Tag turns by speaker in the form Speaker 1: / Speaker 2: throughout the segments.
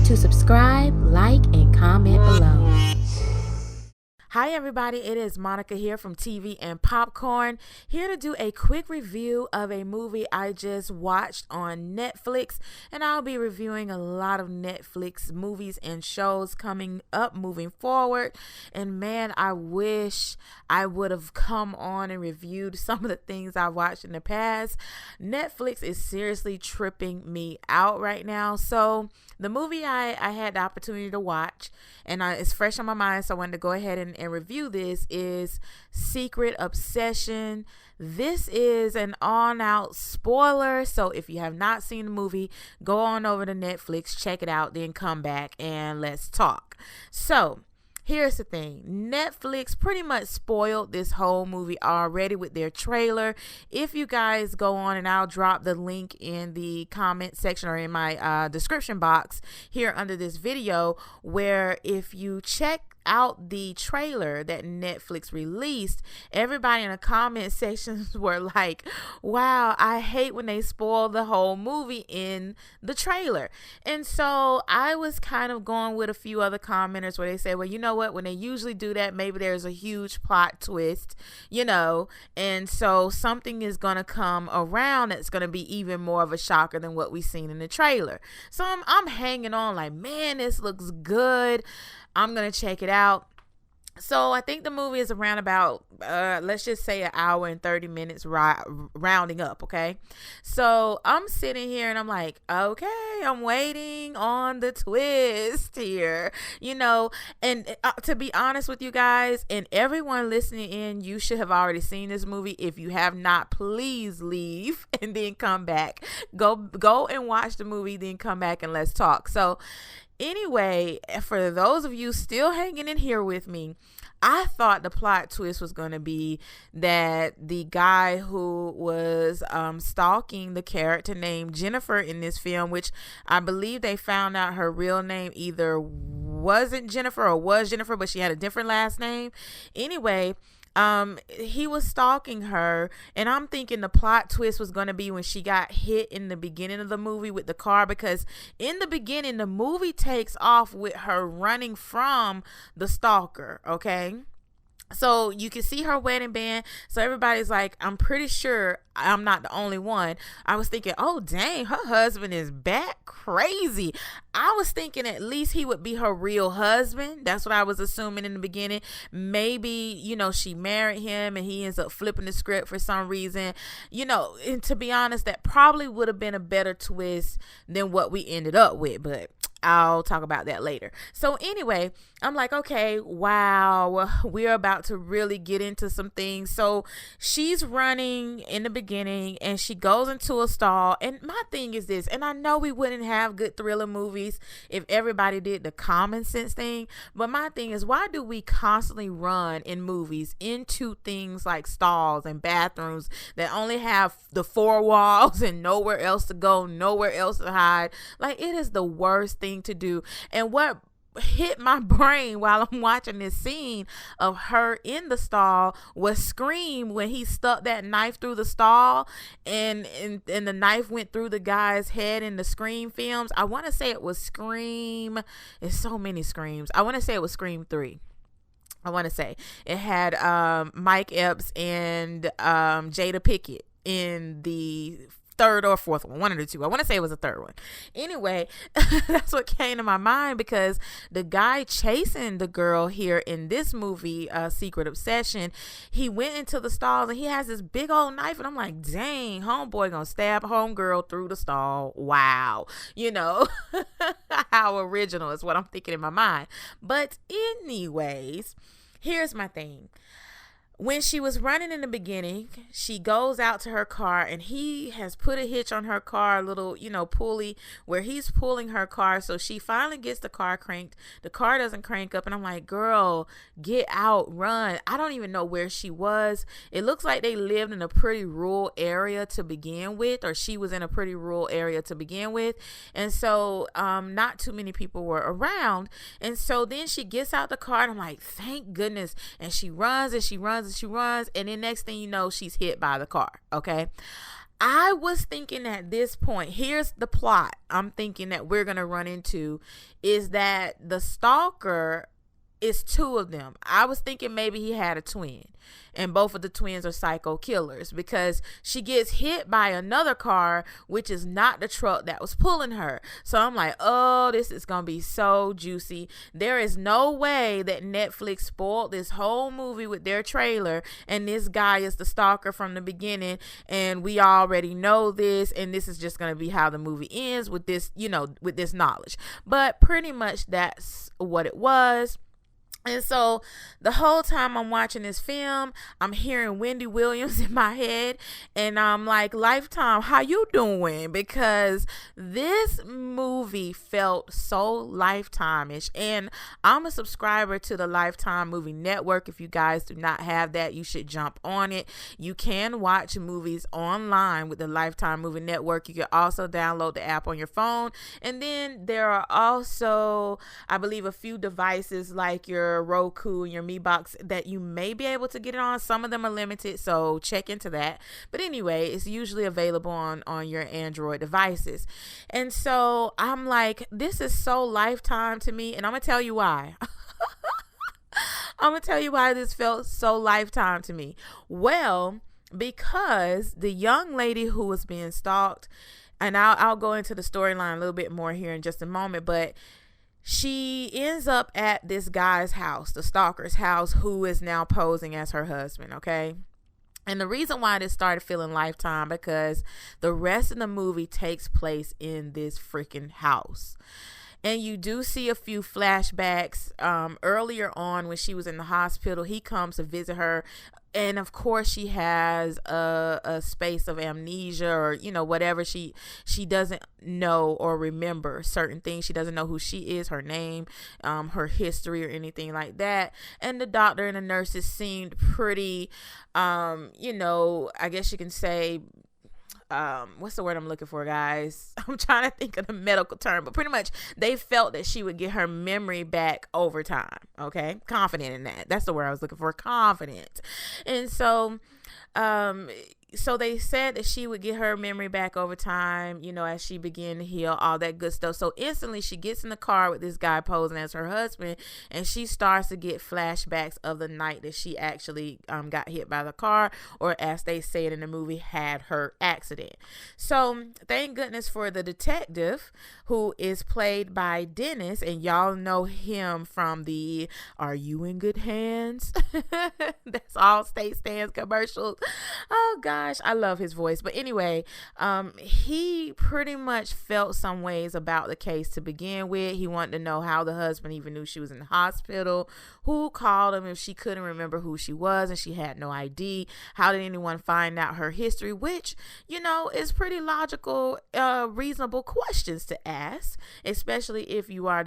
Speaker 1: to subscribe, like, and comment below.
Speaker 2: Hi everybody, it is Monica here from TV and Popcorn, here to do a quick review of a movie I just watched on Netflix, and I'll be reviewing a lot of Netflix movies and shows coming up moving forward. And man, I wish I would have come on and reviewed some of the things I watched in the past. Netflix is seriously tripping me out right now. So the movie I had the opportunity to watch, and it's fresh on my mind, so I wanted to go ahead and review this, is Secret Obsession. This is an on-out spoiler, so if you have not seen the movie, go on over to Netflix, check it out, then come back and let's talk. So here's the thing. Netflix pretty much spoiled this whole movie already with their trailer. If you guys go on, and I'll drop the link in the comment section or in my description box here under this video, where if you check out the trailer that Netflix released, everybody in the comment sections were like, wow, I hate when they spoil the whole movie in the trailer. And so I was kind of going with a few other commenters where they say, well, you know what, when they usually do that, maybe there's a huge plot twist, and so something is going to come around that's going to be even more of a shocker than what we've seen in the trailer. So I'm hanging on like, man, this looks good. I'm going to check it out. So I think the movie is around about, let's just say an hour and 30 minutes rounding up, okay? So I'm sitting here and I'm like, okay, I'm waiting on the twist here, and to be honest with you guys, and everyone listening in, you should have already seen this movie. If you have not, please leave and then come back. Go and watch the movie, then come back and let's talk. So anyway, for those of you still hanging in here with me, I thought the plot twist was going to be that the guy who was stalking the character named Jennifer in this film, which I believe they found out her real name either wasn't Jennifer or was Jennifer, but she had a different last name. Anyway, he was stalking her, and I'm thinking the plot twist was going to be when she got hit in the beginning of the movie with the car, because in the beginning, the movie takes off with her running from the stalker, okay? So you can see her wedding band. So everybody's like, I'm pretty sure I'm not the only one. I was thinking, oh, dang, her husband is back crazy. I was thinking at least he would be her real husband. That's what I was assuming in the beginning. Maybe, she married him and he ends up flipping the script for some reason. And to be honest, that probably would have been a better twist than what we ended up with. But I'll talk about that later. So anyway, I'm like, okay, wow, we're about to really get into some things. So she's running in the beginning and she goes into a stall. And my thing is this, and I know we wouldn't have good thriller movies if everybody did the common sense thing, but my thing is, why do we constantly run in movies into things like stalls and bathrooms that only have the four walls and nowhere else to go, nowhere else to hide? Like, it is the worst thing to do. And what hit my brain while I'm watching this scene of her in the stall was Scream, when he stuck that knife through the stall and the knife went through the guy's head in the Scream films. I want to say it was Scream. There's so many Screams. I want to say it was Scream 3. I want to say it had Mike Epps and Jada Pinkett in the third or fourth one of the two. I want to say it was a third one. Anyway, that's what came to my mind, because the guy chasing the girl here in this movie, Secret Obsession, he went into the stalls and he has this big old knife, and I'm like, dang, homeboy gonna stab homegirl through the stall. Wow. How original is what I'm thinking in my mind. But anyways, here's my thing. When she was running in the beginning, she goes out to her car and he has put a hitch on her car, a little, pulley where he's pulling her car. So she finally gets the car cranked. The car doesn't crank up. And I'm like, girl, get out, run. I don't even know where she was. It looks like they lived in a pretty rural area to begin with, or she was in a pretty rural area to begin with. And so not too many people were around. And so then she gets out the car and I'm like, thank goodness. And she runs and she runs and she runs, and then next thing you know, she's hit by the car. Okay, I was thinking at this point, here's the plot I'm thinking that we're going to run into, is that the stalker is two of them. I was thinking maybe he had a twin, and both of the twins are psycho killers, because she gets hit by another car, which is not the truck that was pulling her. So I'm like, oh, this is going to be so juicy. There is no way that Netflix spoiled this whole movie with their trailer, and this guy is the stalker from the beginning, and we already know this, and this is just going to be how the movie ends with this, with this knowledge. But pretty much that's what it was. And so the whole time I'm watching this film, I'm hearing Wendy Williams in my head, and I'm like, Lifetime, how you doing? Because this movie felt so Lifetime-ish, and I'm a subscriber to the Lifetime Movie Network. If you guys do not have that, you should jump on it. You can watch movies online with the Lifetime Movie Network. You can also download the app on your phone, and then there are also, I believe, a few devices like your Roku and your Mi Box that you may be able to get it on. Some of them are limited, so check into that. But anyway, it's usually available on your Android devices. And so I'm like, this is so Lifetime to me, and I'm gonna tell you why. I'm gonna tell you why this felt so Lifetime to me. Well, because the young lady who was being stalked, and I'll go into the storyline a little bit more here in just a moment, but she ends up at this guy's house, the stalker's house, who is now posing as her husband, okay? And the reason why this started feeling Lifetime, because the rest of the movie takes place in this freaking house. And you do see a few flashbacks earlier on when she was in the hospital. He comes to visit her. And of course, she has a space of amnesia, or, whatever. She doesn't know or remember certain things. She doesn't know who she is, her name, her history, or anything like that. And the doctor and the nurses seemed pretty, I guess you can say, what's the word I'm looking for, guys? I'm trying to think of the medical term, but pretty much they felt that she would get her memory back over time. Okay. Confident in that. That's the word I was looking for. Confident. And so, so they said that she would get her memory back over time, as she began to heal, all that good stuff. So instantly she gets in the car with this guy posing as her husband, and she starts to get flashbacks of the night that she actually got hit by the car, or as they said in the movie, had her accident. So thank goodness for the detective, who is played by Dennis, and y'all know him from the Are You in Good Hands? That's all State Stands commercials. Oh gosh, I love his voice. But anyway, he pretty much felt some ways about the case to begin with. He wanted to know how the husband even knew she was in the hospital, who called him if she couldn't remember who she was and she had no ID, how did anyone find out her history, which, is pretty logical, reasonable questions to ask, especially if you are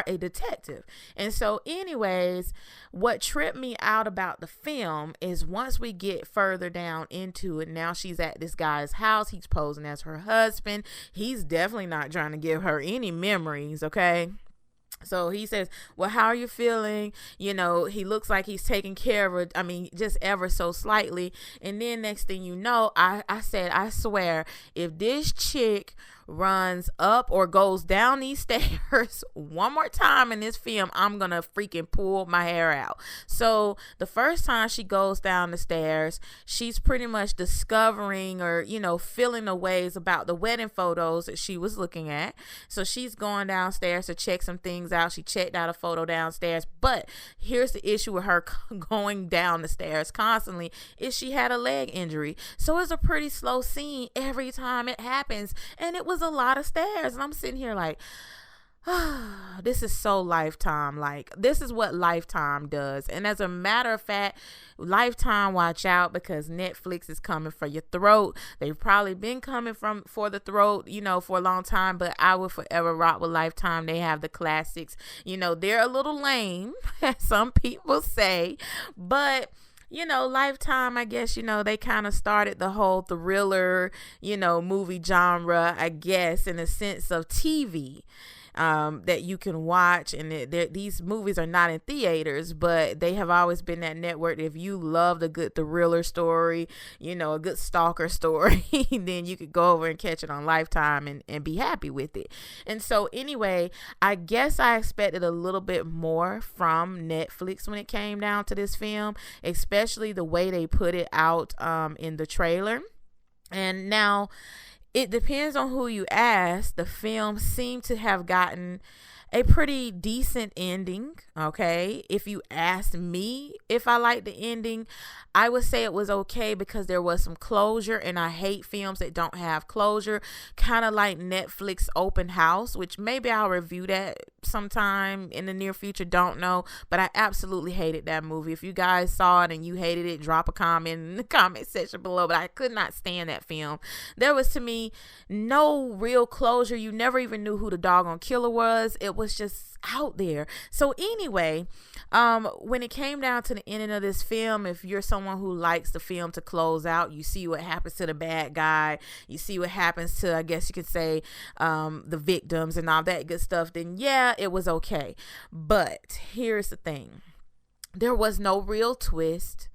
Speaker 2: a detective. And so anyways, what tripped me out about the film is once we get further down into it, now she's at this guy's house, he's posing as her husband, he's definitely not trying to give her any memories, okay? So he says, well, how are you feeling? He looks like he's taking care of her. I mean, just ever so slightly. And then next thing you know, I said, I swear, if this chick runs up or goes down these stairs one more time in this film, I'm gonna freaking pull my hair out. So the first time she goes down the stairs, she's pretty much discovering, or feeling the ways about the wedding photos that she was looking at. So she's going downstairs to check some things out. She checked out a photo downstairs, but here's the issue with her going down the stairs constantly, is she had a leg injury. So it's a pretty slow scene every time it happens, and it was a lot of stairs, and I'm sitting here like, this is so Lifetime. Like, this is what Lifetime does. And as a matter of fact, Lifetime, watch out, because Netflix is coming for your throat. They've probably been coming for the throat, for a long time, but I will forever rock with Lifetime. They have the classics. They're a little lame, as some people say, but Lifetime, I guess, they kind of started the whole thriller, movie genre, I guess, in a sense of TV. that you can watch. And these movies are not in theaters, but they have always been that network. If you love the good thriller story, you know, a good stalker story, then you could go over and catch it on Lifetime and be happy with it. And so anyway, I guess I expected a little bit more from Netflix when it came down to this film, especially the way they put it out in the trailer. And now it depends on who you ask. The film seemed to have gotten a pretty decent ending. Okay, if you asked me if I liked the ending, I would say it was okay because there was some closure, and I hate films that don't have closure, kind of like Netflix Open House, which maybe I'll review that sometime in the near future, don't know, but I absolutely hated that movie. If you guys saw it and you hated it, drop a comment in the comment section below, but I could not stand that film. There was, to me, no real closure. You never even knew who the doggone killer was. It was just out there. So anyway, when it came down to the ending of this film, if you're someone who likes the film to close out, you see what happens to the bad guy, you see what happens to, I guess you could say, the victims and all that good stuff, then yeah, it was okay. But here's the thing. There was no real twist.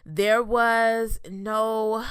Speaker 2: There was no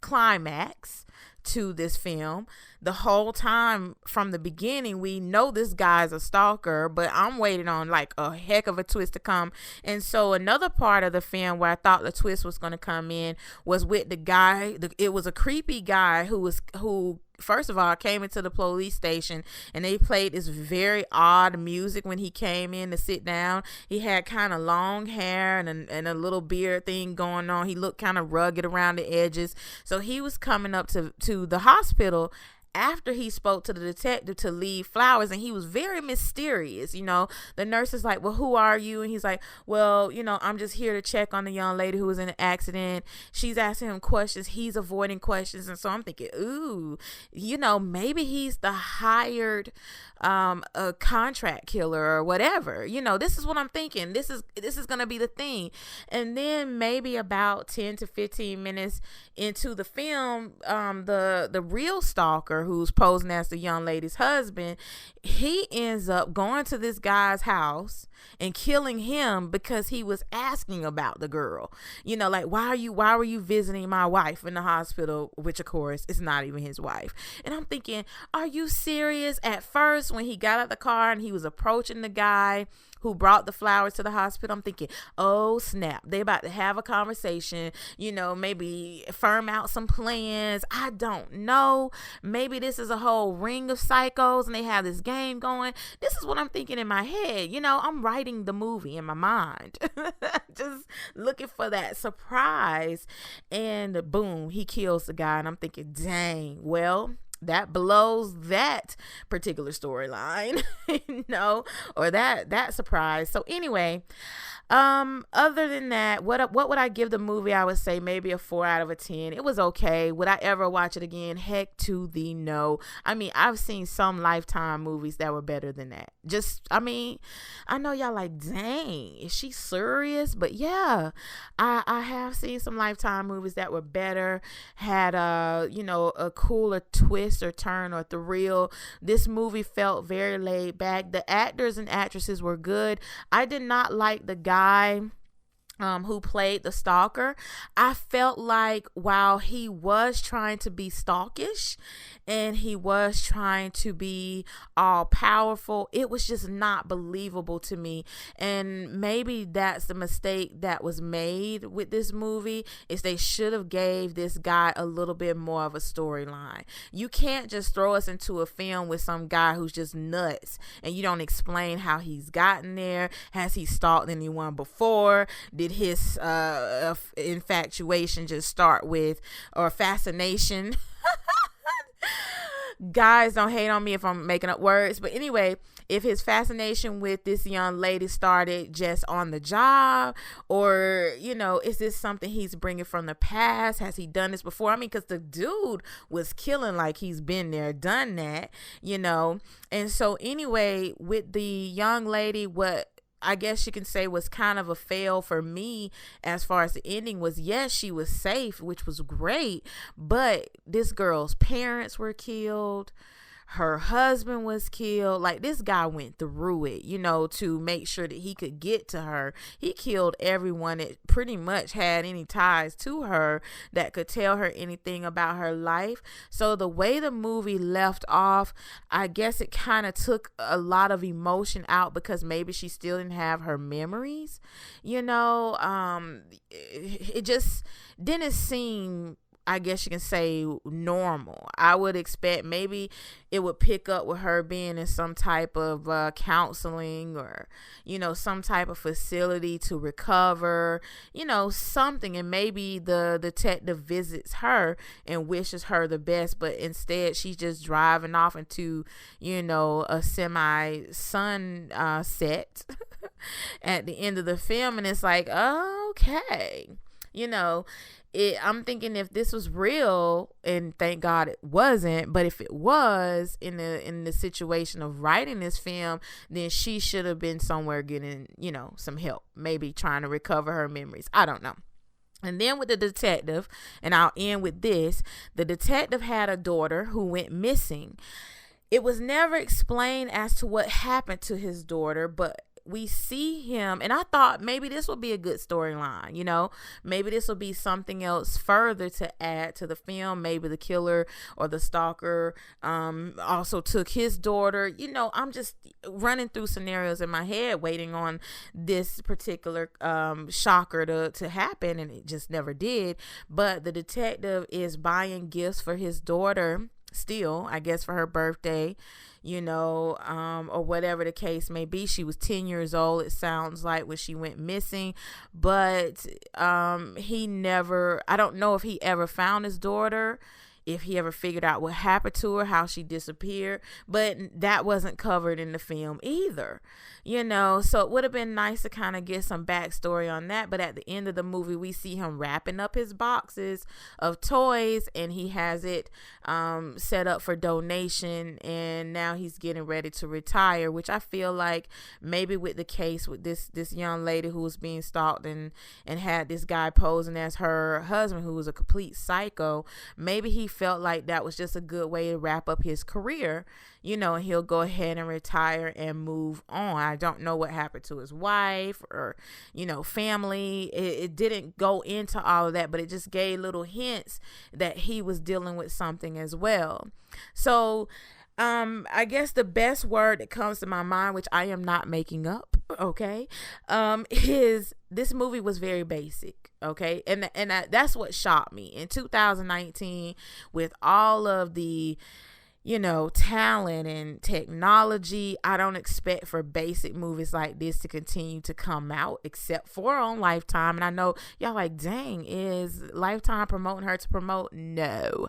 Speaker 2: climax to this film. The whole time from the beginning, we know this guy's a stalker, but I'm waiting on like a heck of a twist to come. And so another part of the film where I thought the twist was going to come in was with the guy. It was a creepy guy who first of all came into the police station, and they played this very odd music when he came in to sit down. He had kind of long hair and a little beard thing going on. He looked kind of rugged around the edges. So he was coming up to the hospital after he spoke to the detective to leave flowers, and he was very mysterious. You know, the nurse is like, well, who are you? And he's like, well, you know, I'm just here to check on the young lady who was in an accident. She's asking him questions. He's avoiding questions. And so I'm thinking, ooh, you know, maybe he's the hired a contract killer or whatever. You know, this is what I'm thinking. This is going to be the thing. And then maybe about 10 to 15 minutes into the film, the real stalker, who's posing as the young lady's husband, he ends up going to this guy's house and killing him because he was asking about the girl. You know, like, why were you visiting my wife in the hospital, which of course is not even his wife. And I'm thinking, are you serious? At first, when he got out the car and he was approaching the guy who brought the flowers to the hospital, I'm thinking, oh snap, they about to have a conversation, you know, maybe firm out some plans. I don't know. Maybe this is a whole ring of psychos and they have this game going. This is what I'm thinking in my head. You know, I'm writing the movie in my mind, just looking for that surprise. And boom, he kills the guy. And I'm thinking, dang, well, that blows that particular storyline, you know, or that surprise. So anyway, other than that, what would I give the movie? I would say maybe a 4 out of a 10. It was okay. Would I ever watch it again? Heck to the no. I mean, I've seen some Lifetime movies that were better than that. I mean, I know y'all like, dang, is she serious? But yeah, I have seen some Lifetime movies that were better, had a cooler twist or turn or thrill. This movie felt very laid back. The actors and actresses were good. I did not like the guy who played the stalker. I felt like while he was trying to be stalkish and he was trying to be all powerful, it was just not believable to me. And maybe that's the mistake that was made with this movie, is they should have gave this guy a little bit more of a storyline. You can't just throw us into a film with some guy who's just nuts and you don't explain how he's gotten there. Has he stalked anyone before? Did his infatuation just start with, or fascination? Guys, don't hate on me if I'm making up words, but anyway, if his fascination with this young lady started just on the job, or, you know, is this something he's bringing from the past? Has he done this before? I mean, because the dude was killing like he's been there, done that, you know. And so anyway, with the young lady, what I guess you can say was kind of a fail for me as far as the ending was, yes, she was safe, which was great, but this girl's parents were killed. her husband was killed. Like, this guy went through it, to make sure that he could get to her. He killed everyone that pretty much had any ties to her that could tell her anything about her life. So the way the movie left off, I guess it kind of took a lot of emotion out because maybe she still didn't have her memories. It just didn't seem, I guess you can say, normal. I would expect maybe it would pick up with her being in some type of counseling or, some type of facility to recover, something. And maybe the detective visits her and wishes her the best, but instead she's just driving off into, a semi-sunset at the end of the film. And it's like, okay, I'm thinking if this was real, and thank God it wasn't, but if it was in the situation of writing this film, then she should have been somewhere getting, some help, maybe trying to recover her memories. I don't know. And then with the detective, and I'll end with this, the detective had a daughter who went missing. It was never explained as to what happened to his daughter, but we see him, and I thought maybe this would be a good storyline, maybe this will be something else further to add to the film. Maybe the killer or the stalker also took his daughter. I'm just running through scenarios in my head waiting on this particular shocker to happen, and it just never did. But the detective is buying gifts for his daughter still, I guess, for her birthday, or whatever the case may be. She was 10 years old, it sounds like, when she went missing. But I don't know if he ever found his daughter, if he ever figured out what happened to her, how she disappeared, but that wasn't covered in the film either, so it would have been nice to kind of get some backstory on that. But at the end of the movie, we see him wrapping up his boxes of toys, and he has it set up for donation, and now he's getting ready to retire, which I feel like maybe with the case with this young lady who was being stalked and had this guy posing as her husband who was a complete psycho, maybe he felt like that was just a good way to wrap up his career, and he'll go ahead and retire and move on. I don't know what happened to his wife or, family. It didn't go into all of that, but it just gave little hints that he was dealing with something as well. So, I guess the best word that comes to my mind, which I am not making up, okay, is this movie was very basic. Okay. And that's what shocked me in 2019 with all of the, talent and technology. I don't expect for basic movies like this to continue to come out, except for on Lifetime. And I know y'all like, dang, is Lifetime promoting her to promote? No.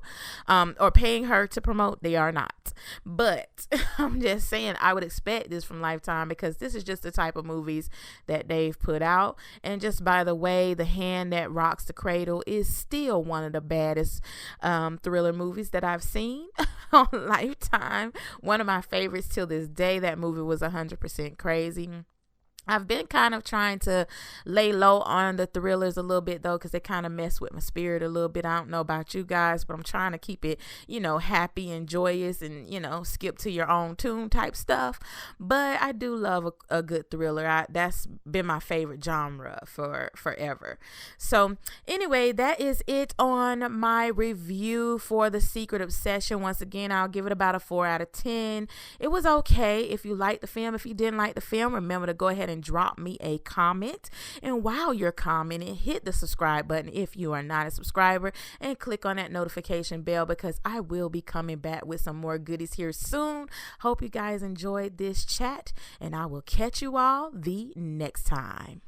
Speaker 2: Or paying her to promote? They are not. But I'm just saying, I would expect this from Lifetime because this is just the type of movies that they've put out. And just by the way, The Hand That Rocks the Cradle is still one of the baddest thriller movies that I've seen on Lifetime. One of my favorites till this day. That movie was 100% crazy. I've been kind of trying to lay low on the thrillers a little bit though, because they kind of mess with my spirit a little bit. I don't know about you guys, but I'm trying to keep it, happy and joyous and, skip to your own tune type stuff. But I do love a good thriller. That's been my favorite genre for forever. So anyway, that is it on my review for The Secret Obsession. Once again, I'll give it about a 4 out of 10. It was okay. If you liked the film, if you didn't like the film, remember to go ahead and drop me a comment. And while you're commenting, hit the subscribe button if you are not a subscriber, and click on that notification bell because I will be coming back with some more goodies here soon. Hope you guys enjoyed this chat, and I will catch you all the next time.